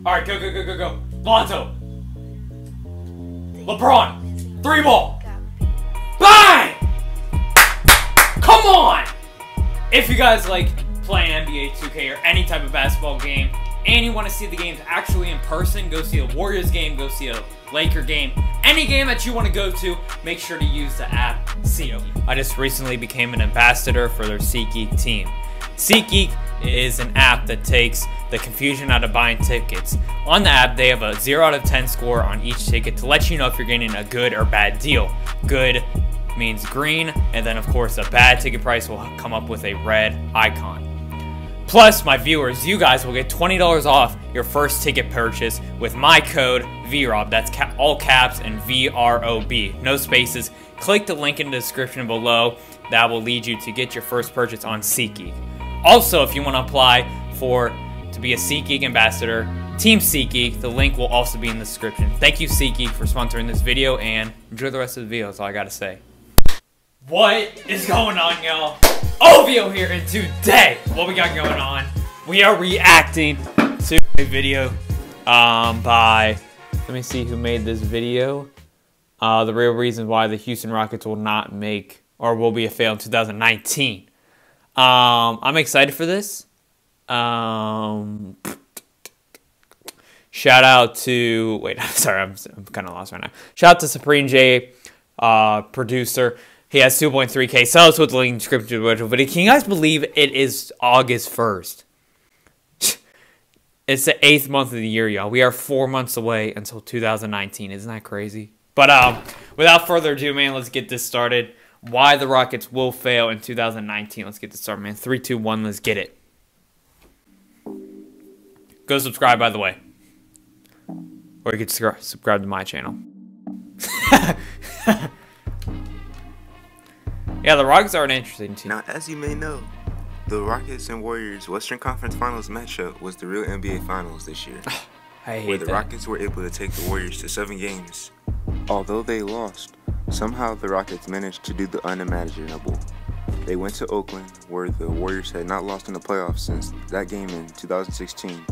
Alright, go, go, go, go, go. Lonzo. LeBron. 3 ball. Bang! Come on! If you guys like playing NBA 2K or any type of basketball game, and you want to see the games actually in person, go see a Warriors game, go see a Laker game, any game that you want to go to, make sure to use the app SeatGeek. I just recently became an ambassador for their SeatGeek team. SeatGeek is an app that takes the confusion out of buying tickets. On the app, they have a 0 out of 10 score on each ticket to let you know if you're getting a good or bad deal. Good means green, and then of course a bad ticket price will come up with a red icon. Plus, my viewers, you guys will get $20 off your first ticket purchase with my code VROB. That's all caps and VROB, no spaces. Click the link in the description below. That will lead you to get your first purchase on SeatGeek. Also, if you want to apply to be a SeatGeek ambassador, Team SeatGeek, the link will also be in the description. Thank you, SeatGeek, for sponsoring this video, and enjoy the rest of the video. That's all I gotta say. What is going on, y'all? OVO here, and today, what we got going on, we are reacting to a video by, let me see who made this video. The real reason why the Houston Rockets will not make, or will be a fail in 2019. I'm excited for this. Shout out to, wait, sorry, I'm kind of lost right now. Shout out to Supreme J, producer. He has 2.3K subs with the link in the description to the virtual video. Can you guys believe it is August 1st? It's the 8th month of the year, y'all. We are 4 months away until 2019. Isn't that crazy? But without further ado, man, let's get this started. Why the Rockets will fail in 2019. Let's get this started, man. 3, 2, 1, let's get it. Go subscribe, by the way. Or you can subscribe to my channel. Yeah, the Rockets are an interesting team. Now, as you may know, the Rockets and Warriors Western Conference Finals matchup was the real NBA Finals this year. I hate where the that. Rockets were able to take the Warriors to 7 games. Although they lost, somehow the Rockets managed to do the unimaginable. They went to Oakland, where the Warriors had not lost in the playoffs since that game in 2016,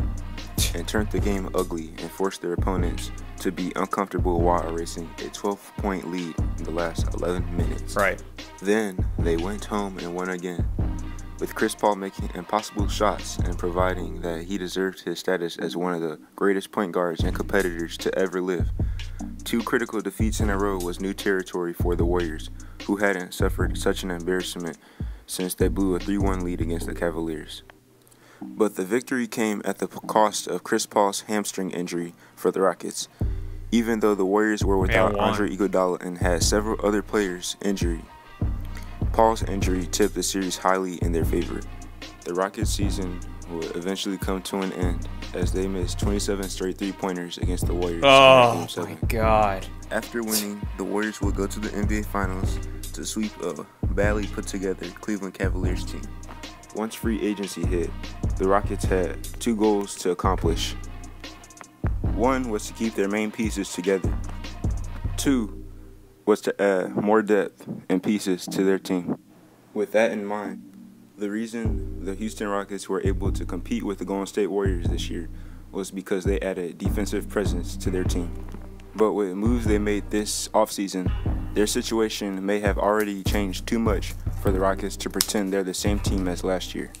and turned the game ugly and forced their opponents to be uncomfortable while erasing a 12-point lead in the last 11 minutes. Right. Then they went home and won again, with Chris Paul making impossible shots and proving that he deserved his status as one of the greatest point guards and competitors to ever live. 2 critical defeats in a row was new territory for the Warriors, who hadn't suffered such an embarrassment since they blew a 3-1 lead against the Cavaliers. But the victory came at the cost of Chris Paul's hamstring injury for the Rockets, even though the Warriors were without Andre Iguodala and had several other players injured. Paul's injury tipped the series highly in their favor. The Rockets' season would eventually come to an end as they missed 27 straight 3-pointers against the Warriors. Oh my God. After winning, the Warriors will go to the NBA Finals to sweep a badly put together Cleveland Cavaliers team. Once free agency hit, the Rockets had 2 goals to accomplish. 1 was to keep their main pieces together. 2 was to add more depth and pieces to their team. With that in mind, the reason the Houston Rockets were able to compete with the Golden State Warriors this year was because they added defensive presence to their team. But with moves they made this offseason, their situation may have already changed too much for the Rockets to pretend they're the same team as last year.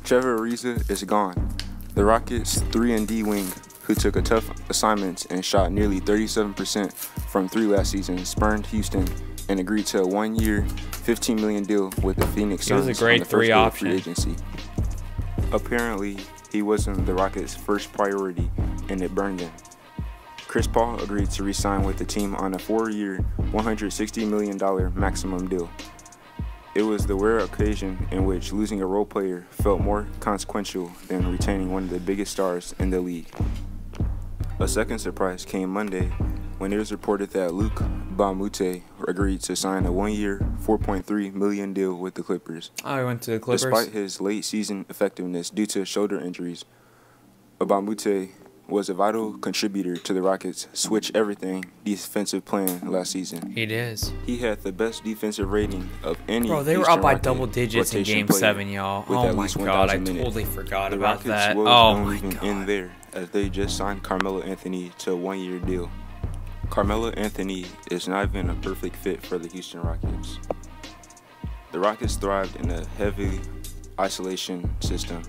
Trevor Ariza is gone. The Rockets' 3-and-D wing, who took a tough assignment and shot nearly 37% from 3 last season, spurned Houston and agreed to a 1-year, $15 million deal with the Phoenix Suns. He was a great 3 option. Free agency. Apparently, he wasn't the Rockets' first priority, and it burned them. Chris Paul agreed to re-sign with the team on a 4-year, $160 million maximum deal. It was the rare occasion in which losing a role player felt more consequential than retaining one of the biggest stars in the league. A second surprise came Monday when it was reported that Luc Mbah a Moute agreed to sign a 1-year, $4.3 million deal with the Clippers. Oh, he went to the Clippers? Despite his late season effectiveness due to shoulder injuries, Mbah a Moute was a vital contributor to the Rockets' switch-everything defensive plan last season. He is. He had the best defensive rating of any. Bro, they were up by double digits in Game 7, y'all. Oh my God, I totally forgot about that. Oh my God. In there as they just signed Carmelo Anthony to a one-year deal. Carmelo Anthony is not even a perfect fit for the Houston Rockets. The Rockets thrived in a heavy isolation system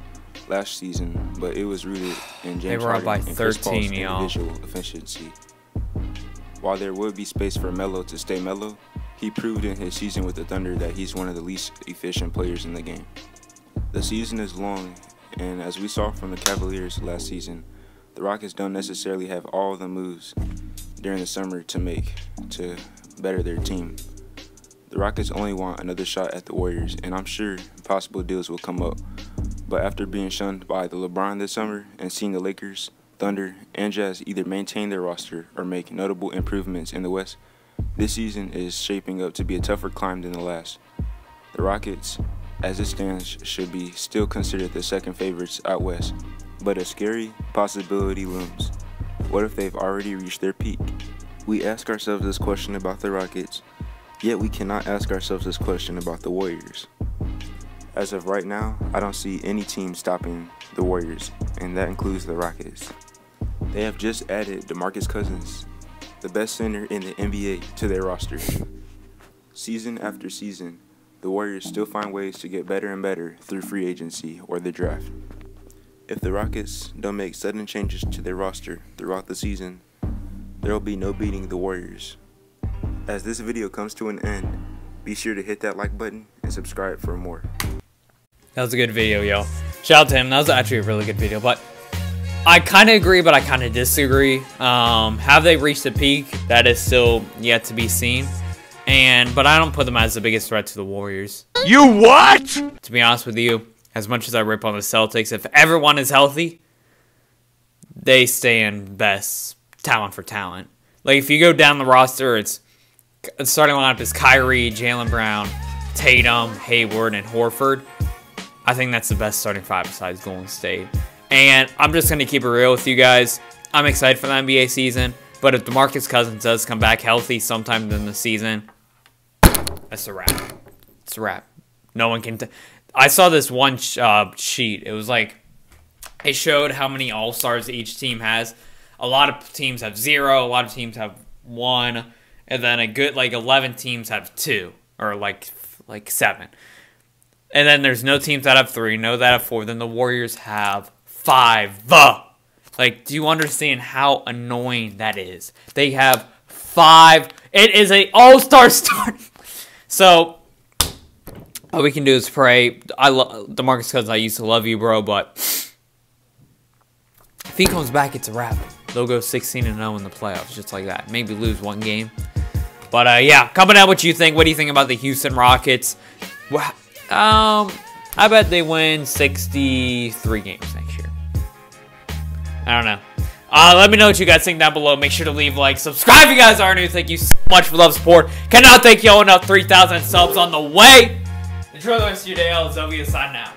last season, but it was rooted in James Harden and Chris Paul's individual efficiency. While there would be space for Melo to stay mellow, he proved in his season with the Thunder that he's one of the least efficient players in the game. The season is long, and as we saw from the Cavaliers last season, the Rockets don't necessarily have all the moves during the summer to make to better their team. The Rockets only want another shot at the Warriors, and I'm sure possible deals will come up. But after being shunned by the LeBron this summer and seeing the Lakers, Thunder, and Jazz either maintain their roster or make notable improvements in the West, this season is shaping up to be a tougher climb than the last. The Rockets, as it stands, should be still considered the second favorites out West, but a scary possibility looms. What if they've already reached their peak? We ask ourselves this question about the Rockets, yet we cannot ask ourselves this question about the Warriors. As of right now, I don't see any team stopping the Warriors, and that includes the Rockets. They have just added DeMarcus Cousins, the best center in the NBA, to their roster. Season after season, the Warriors still find ways to get better and better through free agency or the draft. If the Rockets don't make sudden changes to their roster throughout the season, there will be no beating the Warriors. As this video comes to an end, be sure to hit that like button and subscribe for more. That was a good video, yo. Shout out to him. That was actually a really good video. But I kind of agree, but I kind of disagree. Have they reached the peak? That is still yet to be seen. But I don't put them as the biggest threat to the Warriors. You what? To be honest with you, as much as I rip on the Celtics, if everyone is healthy, they stay in best talent for talent. Like, if you go down the roster, it's starting lineup is Kyrie, Jaylen Brown, Tatum, Hayward, and Horford. I think that's the best starting five besides Golden State. And I'm just going to keep it real with you guys. I'm excited for the NBA season. But if DeMarcus Cousins does come back healthy sometime in the season, that's a wrap. It's a wrap. No one can... I saw this one sheet. It was like... It showed how many All-Stars each team has. A lot of teams have 0. A lot of teams have 1. And then a good, 11 teams have 2. Or, like 7. And then there's no teams that have 3, no that have 4. Then the Warriors have 5. Like, do you understand how annoying that is? They have 5. It is an all-star start. So, all we can do is pray. I love DeMarcus Cousins. I used to love you, bro, but if he comes back, it's a wrap. They'll go 16-0 in the playoffs, just like that. Maybe lose one game. But, yeah, comment out what you think. What do you think about the Houston Rockets? I bet they win 63 games next year. I don't know. Let me know what you guys think down below. Make sure to leave a like. Subscribe if you guys are new. Thank you so much for love support. Cannot thank y'all enough. 3,000 subs on the way. Enjoy the rest of your day. LZW signing out.